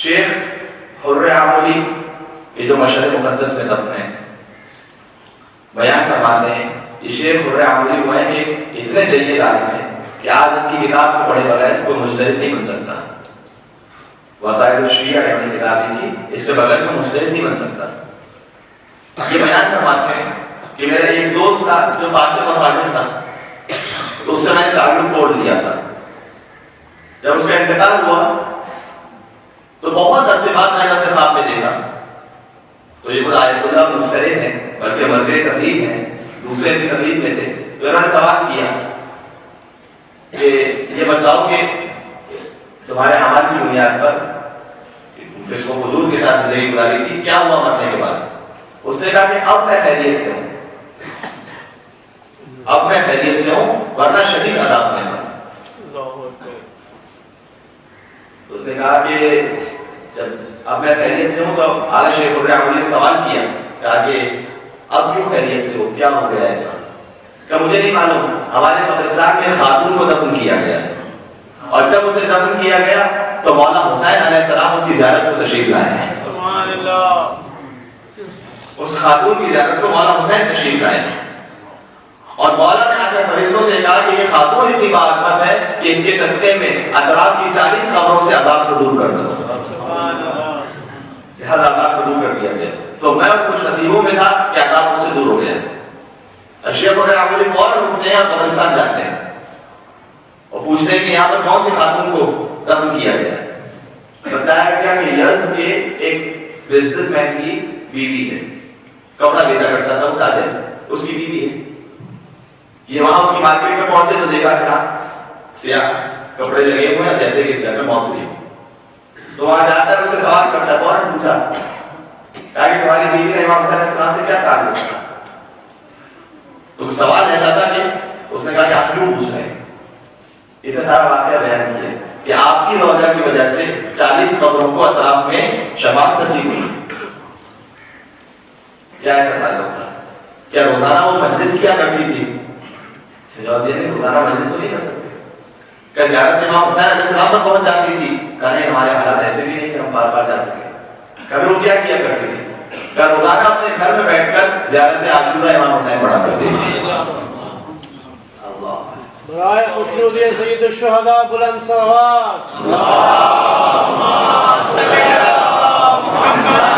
شیخ حر عاملی یہ جو مشہد مقدس میں دفن ہے بیان فرماتے ہیں یہ شیخ حر عاملی ہوئے ہیں کہ اتنے جید عالم ہیں کہ آج ان کی کتاب کو پڑھے بغیر کوئی مجتہد نہیں بن سکتا. وسائل الشریعہ ہے انہوں نے کتاب لکھی, اس کے بغیر کوئی مجتہد نہیں بن سکتا. یہ بیان فرماتے ہیں کہ میرا ایک دوست تھا جو فاسق اور فاجر تھا, تو اس سے میں نے تعلق توڑ لیا تھا. جب اس کا انتقال ہوا تو بہت عرصے بعد میں نے اسے خواب میں دیکھا. تو یہ خود آیت اللہ مشترک ہیں, بلکہ مرجع تقلید ہیں, دوسرے بھی تقلید میں تھے. تو انہوں نے سوال کیا کہ یہ بتاؤ کہ تمہارے اعمال کی بنیاد پر فسق و فجور کے ساتھ زندگی گزاری تھی, کیا ہوا مرنے کے بعد؟ اس نے کہا کہ اب میں خیریت سے ہوں, اب میں خیریت سے ہوں, ورنہ شدید عذاب میں تھا. اس نے کہا کہ جب اب میں خیریت سے ہوں تو اعلیٰ شیخ حر عاملی نے سوال کیا, کہا کہ اب کیوں خیریت سے ہو, کیا ہو گیا ایسا؟ کہ مجھے نہیں معلوم, ہمارے قبرستان میں خاتون کو دفن کیا گیا اور جب اسے دفن کیا گیا تو مولا حسین علیہ السلام اس کی زیارت کو تشریف لائے ہیں. سبحان اللہ. اس خاتون کی زیارت کو مولا حسین تشریف لائے ہیں اور مولا نے آ کر فرشتوں سے کہا کہ یہ خاتون اتنی باعظمت ہے کہ اس کے صدقے میں اطراف کی 40 قبروں سے عذاب کو دور کر دو. لہذا عذاب کو دور کر دیا گیا. تو میں خوش نصیبوں میں تھا کہ عذاب اس سے دور ہو گیا. شیخ حر عاملی فوراً اٹھتے ہیں اور قبرستان جاتے ہیں اور پوچھتے ہیں کہ یہاں پر کون سی خاتون کو دفن کیا گیا ہے. بتایا گیا کہ یزد کے ایک بزنس مین کی بیوی ہے, کپڑا بیچا کرتا تھا وہ تاجر, اس کی بیوی ہے. یہ وہاں اس کی مارکیٹ میں پہنچے تو دیکھا کہ سیاہ کپڑے لگے ہوئے ہیں جیسے کہ اس گھر میں موت ہوئی. تو وہاں جاتا ہے, اس سے سوال کرتا ہے, فوراً پوچھا کہ تمہاری بیوی کا امام حسین علیہ السلام سے کیا تعلق تھا؟ تو سوال ایسا تھا کہ اس نے کہا کہ آپ کیوں پوچھ رہے ہیں؟ اتنا سارا واقعہ بیان کیا کہ آپ کی زوجہ کی وجہ سے 40 قبروں کو اطراف میں شفاعت نصیب ہوئی. کیا ایسا تعلق تھا؟ کیا روزانہ وہ مجلس کیا کرتی تھی؟ جواب دیا نہیں, روزانہ مجلس تو نہیں کر سکتے. کیا زیارت امام حسین علیہ السلام پر پہنچ جاتی تھی؟ کہا نہیں, ہمارے حالات ایسے بھی نہیں کہ ہم بار بار جا سکیں. کبھی وہ کیا کرتی تھی؟ کیا روزانہ اپنے گھر میں بیٹھ کر زیارت عاشورہ امام حسین پڑھا کرتی تھی. اللہ برائے خوشنود سید الشہداء بلند صلوات. اللہم صلی علی محمد